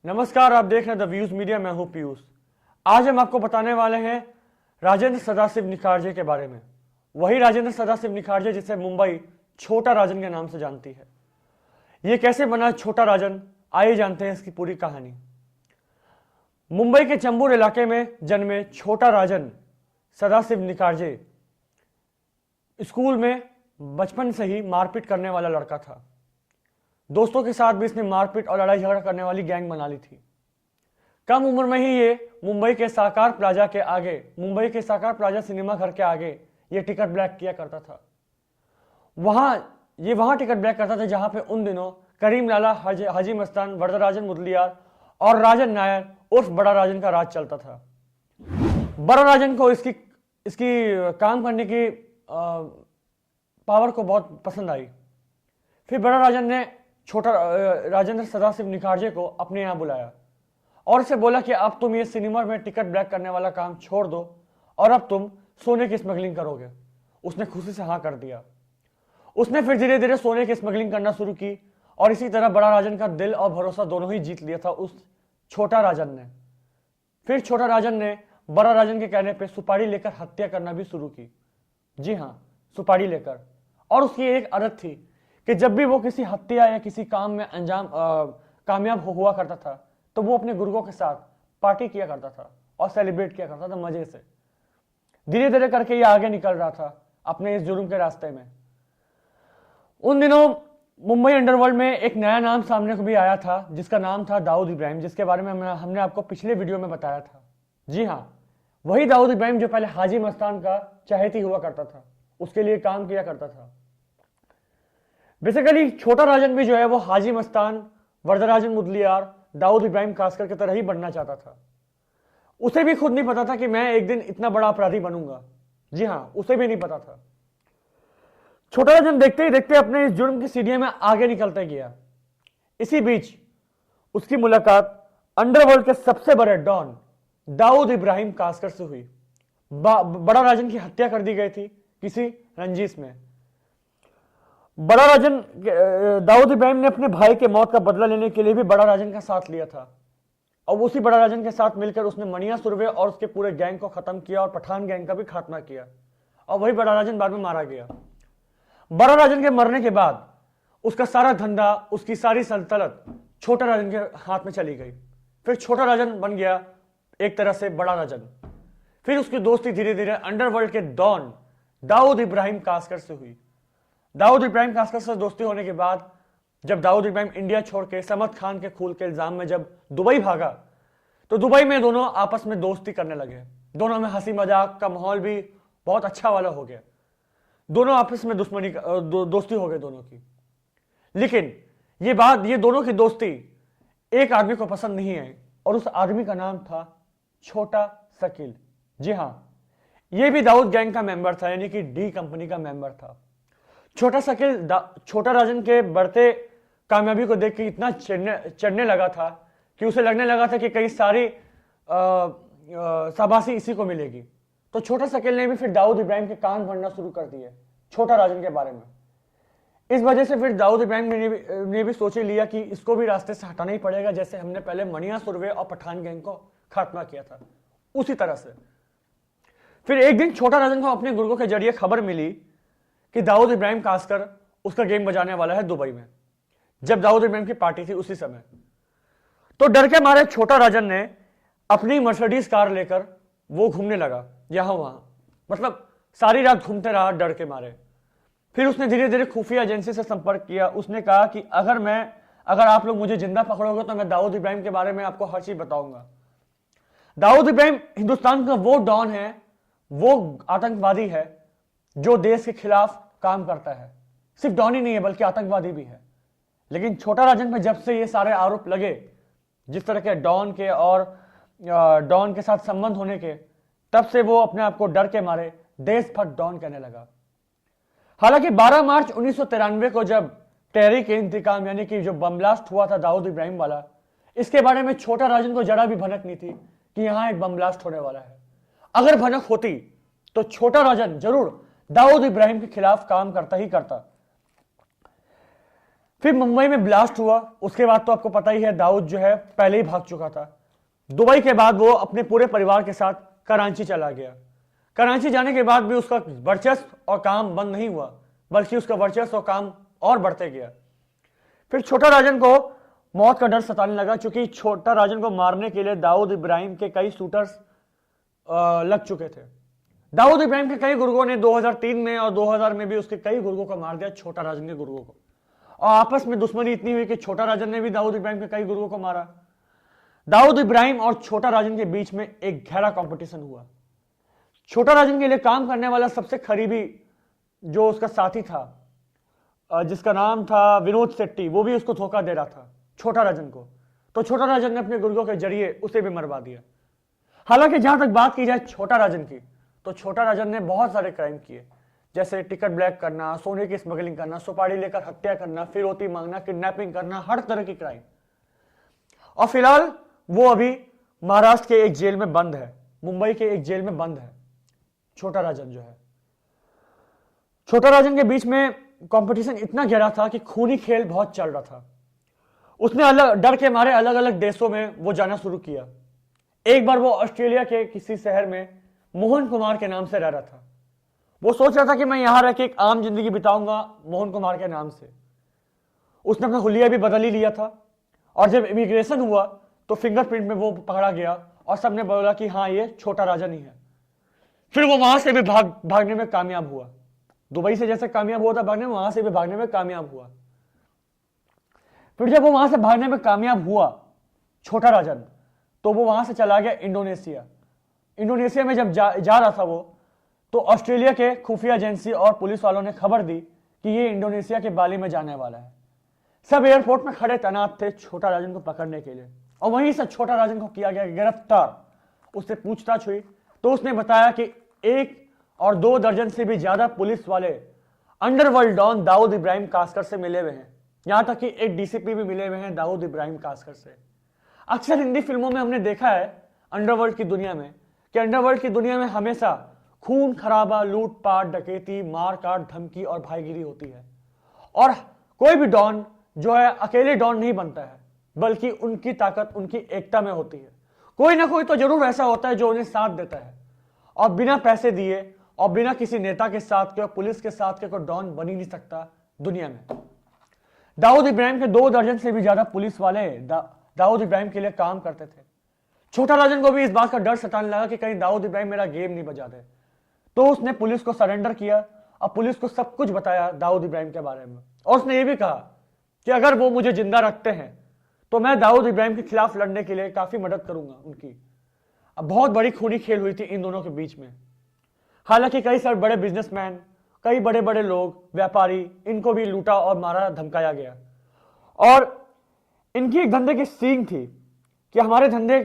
नमस्कार, आप देख रहे हैं द व्यूज मीडिया। मैं हूं पीयूष। आज हम आपको बताने वाले हैं राजेंद्र सदाशिव निखारजे के बारे में। वही राजेंद्र सदाशिव निखारजे जिसे मुंबई छोटा राजन के नाम से जानती है। यह कैसे बना छोटा राजन, आइए जानते हैं इसकी पूरी कहानी। मुंबई के चेंबूर इलाके में जन्मे छोटा राजन सदाशिव निखारजे स्कूल में बचपन से ही मारपीट करने वाला लड़का था। दोस्तों के साथ भी इसने मारपीट और लड़ाई झगड़ा करने वाली गैंग बना ली थी। कम उम्र में ही ये मुंबई के साकार प्लाजा सिनेमा घर के आगे ये टिकट ब्लैक किया करता था। वहां टिकट ब्लैक करता था जहां पे उन दिनों करीम लाला, हाजी मस्तान, वरदराजन मुदलियार और राजन नायर उर्फ बड़ा राजन का राज चलता था। बड़ा राजन को इसकी काम करने की पावर को बहुत पसंद आई। फिर बड़ा राजन ने छोटा राजेंद्र सदाशिव निखारजे को अपने यहां बुलाया और उसे बोला कि अब तुम ये सिनेमा में टिकट ब्लैक करने वाला काम छोड़ दो और अब तुम सोने की स्मगलिंग करोगे। उसने खुशी से हाँ कर दिया। उसने फिर धीरे धीरे सोने की स्मगलिंग करना शुरू की और इसी तरह बड़ा राजन का दिल और भरोसा दोनों ही जीत लिया था उस छोटा राजन ने। फिर छोटा राजन ने बड़ा राजन के कहने पर सुपारी लेकर हत्या करना भी शुरू की। जी हाँ, सुपारी लेकर। और उसकी एक आदत थी कि जब भी वो किसी हत्या या किसी काम में कामयाब हुआ करता था तो वो अपने गुर्गों के साथ पार्टी किया करता था और सेलिब्रेट किया करता था मजे से। धीरे धीरे करके ये आगे निकल रहा था अपने इस जुर्म के रास्ते में। उन दिनों मुंबई अंडरवर्ल्ड में एक नया नाम सामने को भी आया था जिसका नाम था दाऊद इब्राहिम, जिसके बारे में हमने आपको पिछले वीडियो में बताया था। जी हाँ, वही दाऊद इब्राहिम जो पहले हाजी मस्तान का चहेती हुआ करता था, उसके लिए काम किया करता था। बेसिकली छोटा राजन भी जो है वो हाजी मस्तान, वरदराजन मुदलियार, दाऊद इब्राहिम कास्कर की तरह ही बनना चाहता था। उसे भी खुद नहीं पता था कि मैं एक दिन इतना बड़ा अपराधी बनूंगा। जी हाँ, उसे भी नहीं पता था। छोटा राजन देखते ही देखते अपने इस जुर्म की सीढ़ियों में आगे निकलता गया। इसी बीच उसकी मुलाकात अंडरवर्ल्ड के सबसे बड़े डॉन दाऊद इब्राहिम कास्कर से हुई। बड़ा राजन की हत्या कर दी गई थी किसी रंजिश में। बड़ा राजन दाऊद इब्राहिम ने अपने भाई के मौत का बदला लेने के लिए भी बड़ा राजन का साथ लिया था और उसी बड़ा राजन के साथ मिलकर उसने मनिया सुरवे और उसके पूरे गैंग को खत्म किया और पठान गैंग का भी खात्मा किया और वही बड़ा राजन बाद में मारा गया। बड़ा राजन के मरने के बाद उसका सारा धंधा, उसकी सारी सल्तनत छोटा राजन के हाथ में चली गई। फिर छोटा राजन बन गया एक तरह से बड़ा राजन। फिर उसकी दोस्ती धीरे धीरे अंडरवर्ल्ड के डॉन दाऊद इब्राहिम कास्कर से हुई। दाऊद इब्राहिम कास्कर से दोस्ती होने के बाद जब दाऊद इब्राहिम इंडिया छोड़ के समद खान के खून के इल्जाम में जब दुबई भागा तो दुबई में दोनों आपस में दोस्ती करने लगे। दोनों में हंसी मजाक का माहौल भी बहुत अच्छा वाला हो गया। दोनों आपस में दोस्ती हो गई दोनों की। लेकिन ये दोनों की दोस्ती एक आदमी को पसंद नहीं आई और उस आदमी का नाम था छोटा शकील। जी हाँ, ये भी दाऊद गैंग का मेंबर था, यानी कि डी कंपनी का मेंबर था। छोटा शकील छोटा राजन के बढ़ते कामयाबी को देख के इतना चढ़ने लगा था कि उसे लगने लगा था कि कई सारी शाबाशी इसी को मिलेगी। तो छोटा शकील ने भी फिर दाऊद इब्राहिम के कान भरना शुरू कर दिए छोटा राजन के बारे में। इस वजह से फिर दाऊद इब्राहिम ने भी सोच लिया कि इसको भी रास्ते से हटाना ही पड़ेगा, जैसे हमने पहले मनिया सुरवे और पठान गैंग को खात्मा किया था उसी तरह से। फिर एक दिन छोटा राजन को अपने गुर्गों के जरिए खबर मिली कि दाऊद इब्राहिम कास्कर उसका गेम बजाने वाला है दुबई में। जब दाऊद इब्राहिम की पार्टी थी उसी समय, तो डर के मारे छोटा राजन ने अपनी मर्सिडीज कार लेकर वो घूमने लगा यहां वहां, मतलब सारी रात घूमते रहा डर के मारे। फिर उसने धीरे धीरे खुफिया एजेंसी से संपर्क किया। उसने कहा कि अगर आप लोग मुझे जिंदा पकड़ोगे तो मैं दाऊद इब्राहिम के बारे में आपको हर चीज बताऊंगा। दाऊद इब्राहिम हिंदुस्तान का वो डॉन है, वो आतंकवादी है जो देश के खिलाफ काम करता है। सिर्फ डॉन ही नहीं है बल्कि आतंकवादी भी है। लेकिन छोटा राजन पे जब से ये सारे आरोप लगे, जिस तरह के डॉन के और डॉन के साथ संबंध होने के, तब से वो अपने आप को डर के मारे देशभक्त डॉन कहने लगा। हालांकि 12 मार्च 1993 को जब तहरीक इंतकाम यानी कि जो बम ब्लास्ट हुआ था दाऊद इब्राहिम वाला, इसके बारे में छोटा राजन को जरा भी भनक नहीं थी कि यहां एक बम ब्लास्ट होने वाला है। अगर भनक होती तो छोटा राजन जरूर दाऊद इब्राहिम के खिलाफ काम करता ही करता। फिर मुंबई में ब्लास्ट हुआ। उसके बाद तो आपको पता ही है, दाऊद जो है पहले ही भाग चुका था। दुबई के बाद वो अपने पूरे परिवार के साथ कराची चला गया। कराची जाने के बाद भी उसका वर्चस्व और काम बंद नहीं हुआ, बल्कि उसका वर्चस्व और काम और बढ़ते गया। फिर छोटा राजन को मौत का डर सताने लगा, क्योंकि छोटा राजन को मारने के लिए दाऊद इब्राहिम के कई शूटर्स लग चुके थे। दाऊद इब्राहिम के कई गुर्गों ने 2003 में और 2000 में भी उसके कई गुर्गों को मार दिया, छोटा राजन के गुर्गों को। और आपस में दुश्मनी इतनी हुई कि छोटा राजन ने भी दाऊद इब्राहिम के कई गुर्गों को मारा। दाऊद इब्राहिम और छोटा राजन के बीच में एक गहरा कंपटीशन हुआ। छोटा राजन के लिए काम करने वाला सबसे करीबी जो उसका साथी था, जिसका नाम था विनोद शेट्टी, वो भी उसको धोखा दे रहा था छोटा राजन को। तो छोटा राजन ने अपने गुर्गों के जरिए उसे भी मरवा दिया। हालांकि जहां तक बात की जाए छोटा राजन की, तो छोटा राजन ने बहुत सारे क्राइम किए, जैसे टिकट ब्लैक करना, सोने की स्मगलिंग करना, सुपारी लेकर हत्या करना, फिरौती मांगना, किडनैपिंग करना, हर तरह की क्राइम। और फिलहाल वो अभी महाराष्ट्र के एक जेल में बंद है, मुंबई के एक जेल में बंद है छोटा राजन जो है। छोटा राजन के बीच में कंपटीशन इतना गहरा था कि खूनी खेल बहुत चल रहा था। उसने डर के मारे अलग अलग देशों में वो जाना शुरू किया। एक बार वो ऑस्ट्रेलिया के किसी शहर में मोहन कुमार के नाम से रह रहा था। वो सोच रहा था कि मैं यहां रह के एक आम जिंदगी बिताऊंगा मोहन कुमार के नाम से। उसने अपना हुलिया भी बदल ही लिया था। और जब इमिग्रेशन हुआ तो फिंगरप्रिंट में वो पकड़ा गया और सबने बोला कि हाँ, ये छोटा राजन ही है। फिर वो वहां से भी भागने में कामयाब हुआ। दुबई से जैसे कामयाब हुआ था भागने में, वहां से भी भागने में कामयाब हुआ। फिर जब वो वहां से भागने में कामयाब हुआ छोटा राजन, तो वो वहां से चला गया इंडोनेशिया। इंडोनेशिया में जब जा रहा था वो, तो ऑस्ट्रेलिया के खुफिया एजेंसी और पुलिस वालों ने खबर दी कि ये इंडोनेशिया के बाली में जाने वाला है। सब एयरपोर्ट में खड़े तैनात थे छोटा राजन को पकड़ने के लिए, और वहीं से छोटा राजन को किया गया गिरफ्तार। उससे पूछताछ हुई तो उसने बताया कि 1 और 2 दर्जन से भी ज्यादा पुलिस वाले अंडरवर्ल्ड डॉन दाऊद इब्राहिम कास्कर से मिले हुए हैं। यहां तक कि एक डीसीपी भी मिले हुए हैं दाऊद इब्राहिम कास्कर से। अक्सर हिंदी फिल्मों में हमने देखा है अंडरवर्ल्ड की दुनिया में कि अंडरवर्ल्ड की दुनिया में हमेशा खून खराबा, लूटपाट, डकैती, मार काट, धमकी और भाईगिरी होती है। और कोई भी डॉन जो है अकेले डॉन नहीं बनता है, बल्कि उनकी ताकत उनकी एकता में होती है। कोई ना कोई तो जरूर ऐसा होता है जो उन्हें साथ देता है, और बिना पैसे दिए और बिना किसी नेता के साथ के और पुलिस के साथ के कोई डॉन बन ही नहीं सकता दुनिया में। दाऊद इब्राहिम के 2 दर्जन से भी ज्यादा पुलिस वाले दाऊद इब्राहिम के लिए काम करते थे। छोटा राजन को भी इस बात का डर सताने लगा कि कहीं दाऊद इब्राहिम मेरा गेम नहीं बजा दे, तो उसने पुलिस को सरेंडर किया और पुलिस को सब कुछ बताया दाऊद इब्राहिम के बारे में। और उसने ये भी कहा कि अगर वो मुझे जिंदा रखते हैं तो मैं दाऊद इब्राहिम के खिलाफ लड़ने के लिए काफी मदद करूंगा उनकी। अब बहुत बड़ी खूनी खेल हुई थी इन दोनों के बीच में। हालांकि कई सारे बड़े बिजनेसमैन, कई बड़े बड़े लोग, व्यापारी, इनको भी लूटा और मारा, धमकाया गया। और इनकी एक धंधे की सीख थी कि हमारे धंधे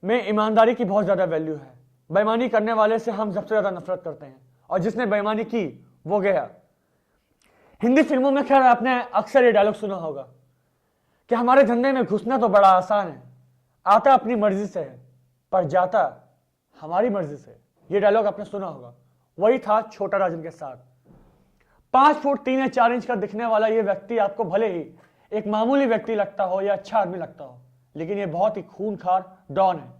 में ईमानदारी की बहुत ज्यादा वैल्यू है। बेईमानी करने वाले से हम सबसे ज्यादा नफरत करते हैं, और जिसने बेईमानी की वो गया। हिंदी फिल्मों में खैर आपने अक्सर ये डायलॉग सुना होगा कि हमारे धंधे में घुसना तो बड़ा आसान है, आता अपनी मर्जी से है पर जाता हमारी मर्जी से। ये डायलॉग आपने सुना होगा। वही था छोटा राजन के साथ। 5 फुट 3 या 4 इंच का दिखने वाला ये व्यक्ति आपको भले ही एक मामूली व्यक्ति लगता हो या अच्छा आदमी लगता हो, लेकिन ये बहुत ही खूनखार डॉन है।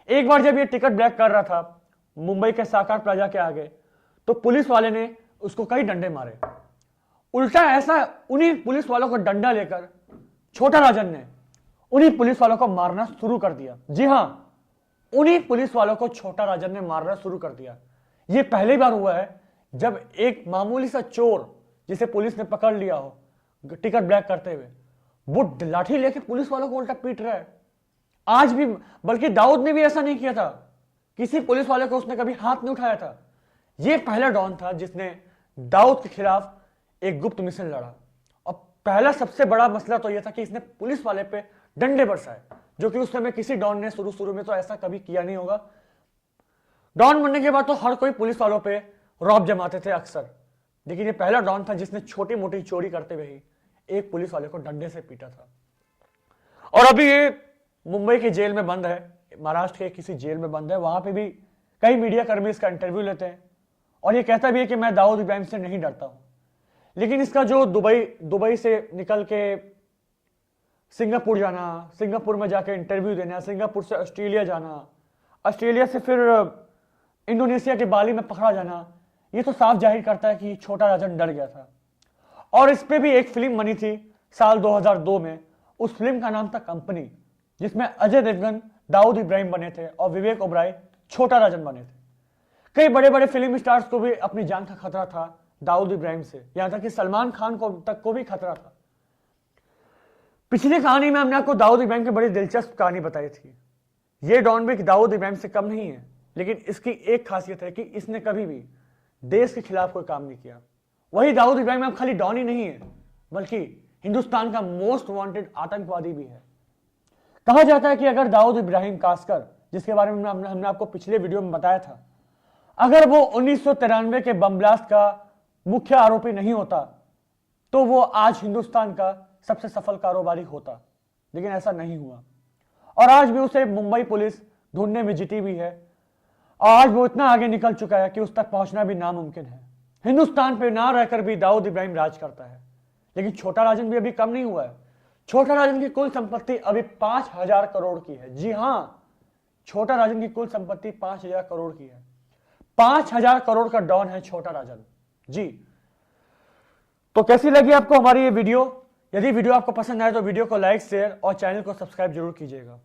एक बार जब ये टिकट ब्लैक कर रहा था मुंबई के साकार प्लाजा के आगे, तो पुलिस वाले ने उसको कई डंडे मारे। उल्टा ऐसा उन्हीं पुलिस वालों को डंडा लेकर छोटा राजन ने उन्हीं पुलिस वालों को मारना शुरू कर दिया। जी हां, उन्हीं पुलिस वालों को छोटा राजन ने मारना शुरू कर दिया। यह पहली बार हुआ है जब एक मामूली सा चोर जिसे पुलिस ने पकड़ लिया हो टिकट ब्लैक करते हुए, वो लाठी लेके पुलिस वालों को उल्टा पीट रहा है। आज भी, बल्कि दाऊद ने भी ऐसा नहीं किया था, किसी पुलिस वाले को उसने कभी हाथ नहीं उठाया था। यह पहला डॉन था जिसने दाऊद के खिलाफ एक गुप्त मिशन लड़ा। और पहला सबसे बड़ा मसला तो यह था कि इसने पुलिस वाले पे डंडे बरसाए, जो कि उस समय किसी डॉन ने शुरू में तो ऐसा कभी किया नहीं होगा। डॉन बनने के बाद तो हर कोई पुलिस वालों पे रौब जमाते थे अक्सर, लेकिन ये पहला डॉन था जिसने छोटी मोटी चोरी करते हुए ही एक पुलिस वाले को डंडे से पीटा था। और अभी ये मुंबई की जेल में बंद है, महाराष्ट्र के किसी जेल में बंद है। वहां पे भी कई मीडिया कर्मी इसका इंटरव्यू लेते हैं और ये कहता भी है कि मैं दाऊद इब्राहिम से नहीं डरता हूं। लेकिन इसका जो दुबई से निकल के सिंगापुर जाना, सिंगापुर में जाके इंटरव्यू देना, सिंगापुर से ऑस्ट्रेलिया जाना, ऑस्ट्रेलिया से फिर इंडोनेशिया के बाली में पकड़ा जाना, ये तो साफ जाहिर करता है कि छोटा राजन डर गया था। और इस पे भी एक फिल्म बनी थी साल 2002 में, उस फिल्म का नाम था कंपनी, जिसमें अजय देवगन, दाऊद इब्राहिम बने थे और विवेक ओबराय छोटा राजन बने थे। कई बड़े बड़े फिल्म स्टार्स को भी अपनी जान का खतरा था दाऊद इब्राहिम से, यहां तक कि सलमान खान को भी खतरा था। पिछली कहानी में हमने आपको दाऊद इब्राहिम की बड़ी दिलचस्प कहानी बताई थी। ये डॉन विक दाऊद इब्राहिम से कम नहीं है, लेकिन इसकी एक खासियत है कि इसने कभी भी देश के खिलाफ कोई काम नहीं किया। वही दाऊद इब्राहिम अब खाली डॉन ही नहीं है, बल्कि हिंदुस्तान का मोस्ट वांटेड आतंकवादी भी है। कहा जाता है कि अगर दाऊद इब्राहिम कासकर, जिसके बारे में हमने आपको पिछले वीडियो में बताया था, अगर वो 1993 के बम ब्लास्ट का मुख्य आरोपी नहीं होता तो वो आज हिंदुस्तान का सबसे सफल कारोबारी होता, लेकिन ऐसा नहीं हुआ। और आज भी उसे मुंबई पुलिस ढूंढने में जुटी हुई है, और आज वो इतना आगे निकल चुका है कि उस तक पहुंचना भी नामुमकिन है। हिंदुस्तान पे ना रहकर भी दाऊद इब्राहिम राज करता है, लेकिन छोटा राजन भी अभी कम नहीं हुआ है। छोटा राजन की कुल संपत्ति अभी 5,000 करोड़ की है। जी हां, छोटा राजन की कुल संपत्ति 5,000 करोड़ की है। 5,000 करोड़ का डॉन है छोटा राजन जी। तो कैसी लगी आपको हमारी ये वीडियो? यदि वीडियो आपको पसंद आए तो वीडियो को लाइक, शेयर और चैनल को सब्सक्राइब जरूर कीजिएगा।